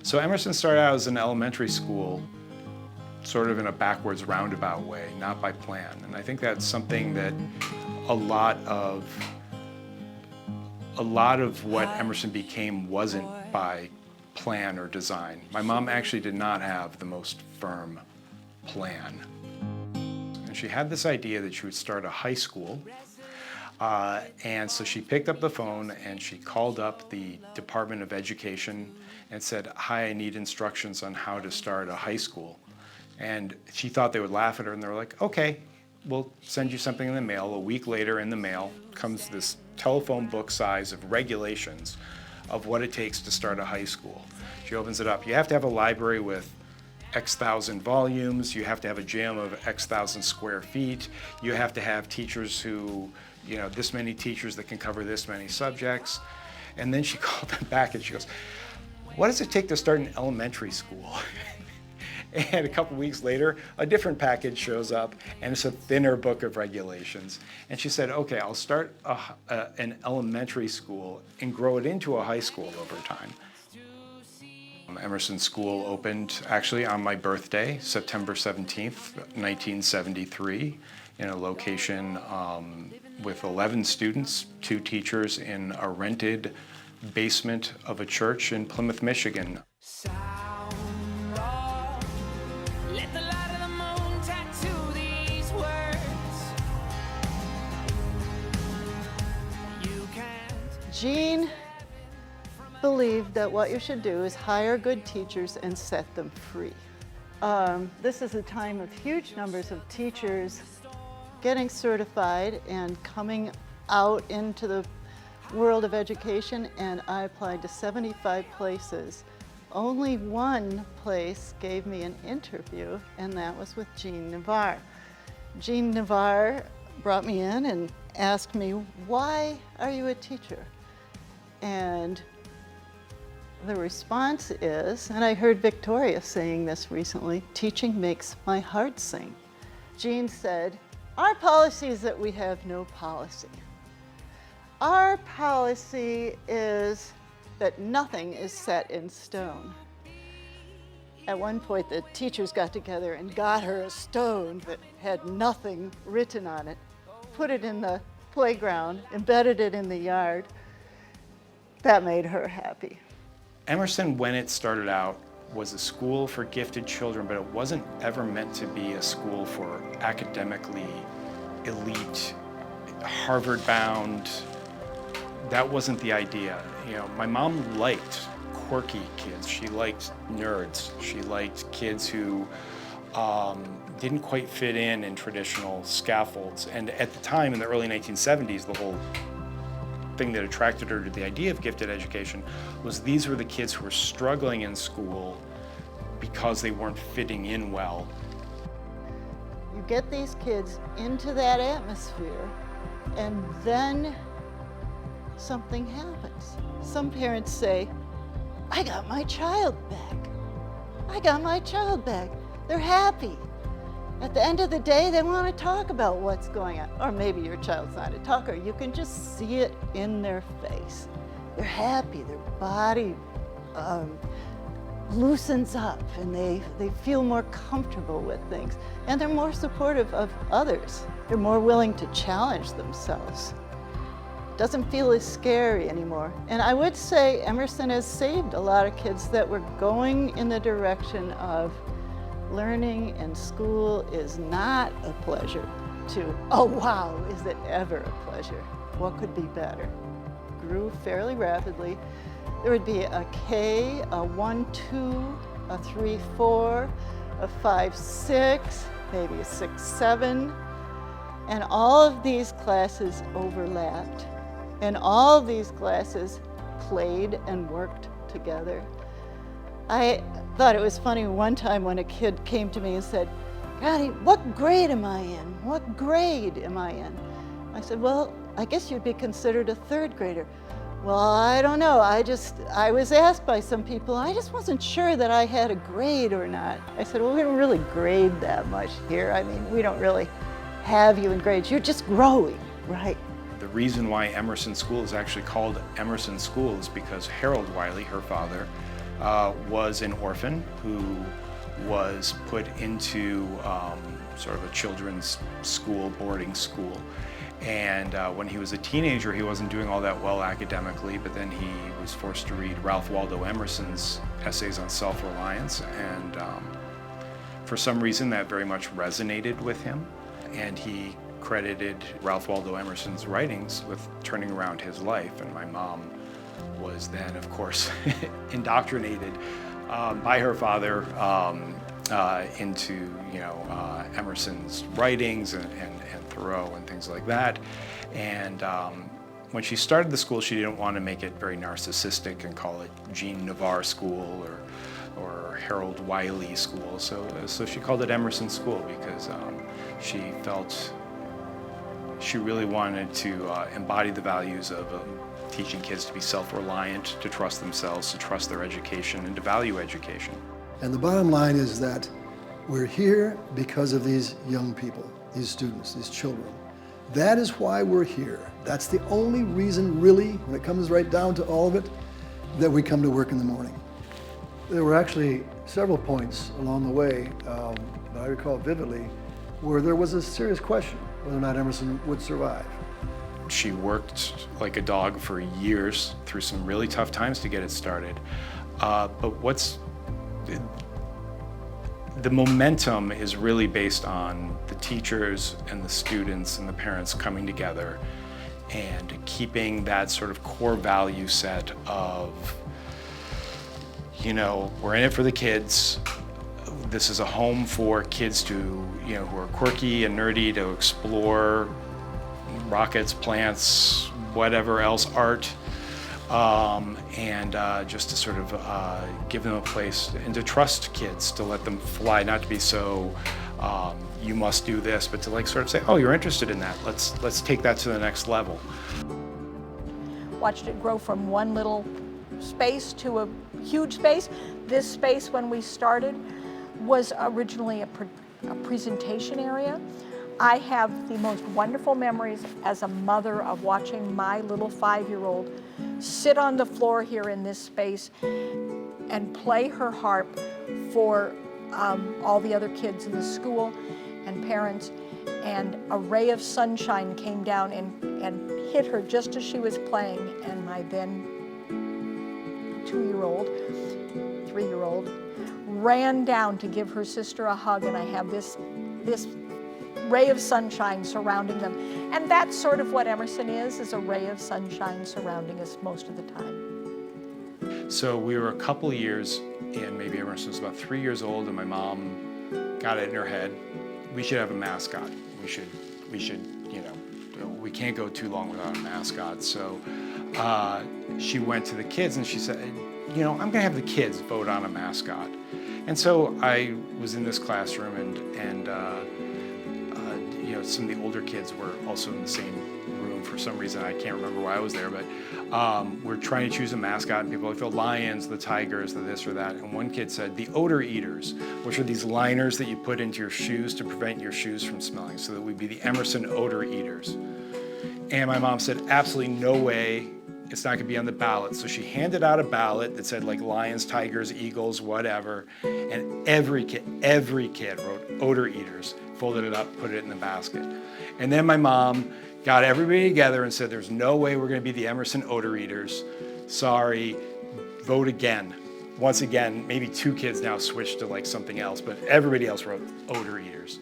So Emerson started out as an elementary school, sort of in a backwards roundabout way, not by plan. And I think that's something that a lot of what Emerson became wasn't by plan or design. My mom actually did not have the most firm plan. And she had this idea that she would start a high school. And so she picked up the phone and she called up the Department of Education and said, "Hi, I need instructions on how to start a high school." And she thought they would laugh at her, and they were like, "Okay, we'll send you something in the mail." A week later in the mail comes this telephone book size of regulations of what it takes to start a high school. She opens it up. You have to have a library with X thousand volumes. You have to have a gym of X thousand square feet. You have to have teachers who, this many teachers that can cover this many subjects. And then she called them back and she goes, "What does it take to start an elementary school?" And a couple weeks later, a different package shows up, and it's a thinner book of regulations. And she said, "Okay, I'll start an elementary school and grow it into a high school over time." Emerson School opened actually on my birthday, September 17th, 1973, in a location with 11 students, 2 teachers in a rented basement of a church in Plymouth, Michigan. Jean believed that what you should do is hire good teachers and set them free. This is a time of huge numbers of teachers getting certified and coming out into the world of education, and I applied to 75 places. Only one place gave me an interview, and that was with Jean Navarre. Jean Navarre brought me in and asked me, "Why are you a teacher?" And the response is, and I heard Victoria saying this recently, "Teaching makes my heart sing." Jean said, "Our policy is that we have no policy. Our policy is that nothing is set in stone." At one point, the teachers got together and got her a stone that had nothing written on it, put it in the playground, embedded it in the yard. That made her happy. Emerson, when it started out, was a school for gifted children, but it wasn't ever meant to be a school for academically elite, Harvard-bound. That wasn't the idea. My mom liked quirky kids. She liked nerds. She liked kids who didn't quite fit in traditional scaffolds. And at the time, in the early 1970s, the whole thing that attracted her to the idea of gifted education was these were the kids who were struggling in school because they weren't fitting in well. You get these kids into that atmosphere, and then something happens. Some parents say, "I got my child back. I got my child back." They're happy. At the end of the day, they want to talk about what's going on. Or maybe your child's not a talker. You can just see it in their face. They're happy. Their body loosens up, and they feel more comfortable with things. And they're more supportive of others. They're more willing to challenge themselves. Doesn't feel as scary anymore. And I would say Emerson has saved a lot of kids that were going in the direction of learning in school is not a pleasure to, "Oh wow, is it ever a pleasure? What could be better?" Grew fairly rapidly. There would be a K, a 1-2, a 3-4, a 5-6, maybe a 6-7. And all of these classes overlapped. And all of these classes played and worked together. I thought it was funny one time when a kid came to me and said, "Granny, what grade am I in? What grade am I in?" I said, "Well, I guess you'd be considered a 3rd grader." "Well, I don't know. I was asked by some people. I just wasn't sure that I had a grade or not." I said, "Well, we don't really grade that much here. I mean, we don't really have you in grades. You're just growing, right?" The reason why Emerson School is actually called Emerson School is because Harold Wiley, her father, was an orphan who was put into sort of a children's school, boarding school. And when he was a teenager, he wasn't doing all that well academically, but then he was forced to read Ralph Waldo Emerson's essays on self-reliance, and for some reason that very much resonated with him, and he credited Ralph Waldo Emerson's writings with turning around his life. And my mom was then, of course, indoctrinated by her father into Emerson's writings and Thoreau and things like that. And when she started the school, she didn't want to make it very narcissistic and call it Jean Navarre School or Harold Wiley School. So she called it Emerson School because she felt she really wanted to embody the values of teaching kids to be self-reliant, to trust themselves, to trust their education, and to value education. And the bottom line is that we're here because of these young people, these students, these children. That is why we're here. That's the only reason, really, when it comes right down to all of it, that we come to work in the morning. There were actually several points along the way that I recall vividly where there was a serious question whether or not Emerson would survive. She worked like a dog for years through some really tough times to get it started. But the momentum is really based on the teachers and the students and the parents coming together and keeping that sort of core value set of, we're in it for the kids. This is a home for kids who are quirky and nerdy, to explore rockets, plants, whatever else, art, and just to sort of give them a place and to trust kids, to let them fly, not to be so you must do this, but to sort of say, oh, you're interested in that. Let's take that to the next level. Watched it grow from one little space to a huge space. This space, when we started, was originally a presentation area. I have the most wonderful memories as a mother of watching my little 5-year-old sit on the floor here in this space and play her harp for all the other kids in the school and parents. And a ray of sunshine came down and hit her just as she was playing, and my then 2-year-old, 3-year-old, ran down to give her sister a hug, and I have this ray of sunshine surrounding them. And that's sort of what Emerson is a ray of sunshine surrounding us most of the time. So we were a couple years in, maybe Emerson was about 3 years old, and my mom got it in her head, we should have a mascot. We should, we can't go too long without a mascot. So she went to the kids and she said, I'm gonna have the kids vote on a mascot. And so I was in this classroom and some of the older kids were also in the same room for some reason. I can't remember why I was there, but we're trying to choose a mascot, and people were like, the lions, the tigers, the this or that. And one kid said, the odor eaters, which are these liners that you put into your shoes to prevent your shoes from smelling. So that would be the Emerson odor eaters. And my mom said, absolutely no way. It's not gonna be on the ballot. So she handed out a ballot that said lions, tigers, eagles, whatever. And every kid wrote odor eaters, folded it up, put it in the basket. And then my mom got everybody together and said, there's no way we're gonna be the Emerson odor eaters. Sorry, vote again. Once again, maybe 2 kids now switched to something else, but everybody else wrote odor eaters.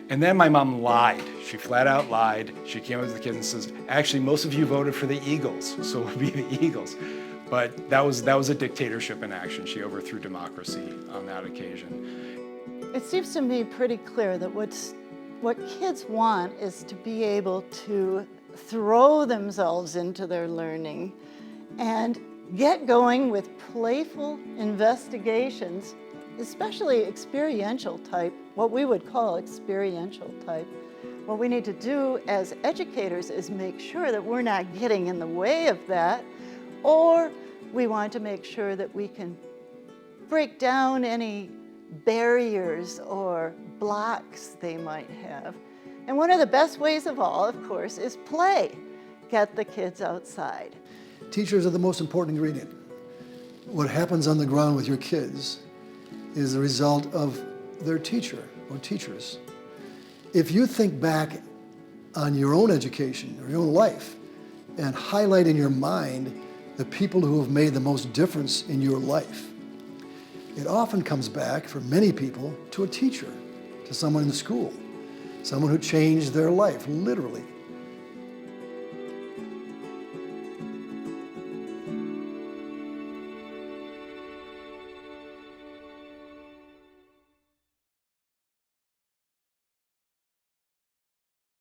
And then my mom lied. She flat out lied. She came up to the kids and says, actually, most of you voted for the Eagles, so we'll be the Eagles. But that was a dictatorship in action. She overthrew democracy on that occasion. It seems to me pretty clear that what kids want is to be able to throw themselves into their learning and get going with playful investigations, especially experiential type, what we would call experiential type. What we need to do as educators is make sure that we're not getting in the way of that, or we want to make sure that we can break down any barriers or blocks they might have. And one of the best ways of all, of course, is play. Get the kids outside. Teachers are the most important ingredient. what happens on the ground with your kids is the result of their teacher or teachers. If you think back on your own education or your own life and highlight in your mind the people who have made the most difference in your life, it often comes back for many people to a teacher, to someone in school, someone who changed their life, literally.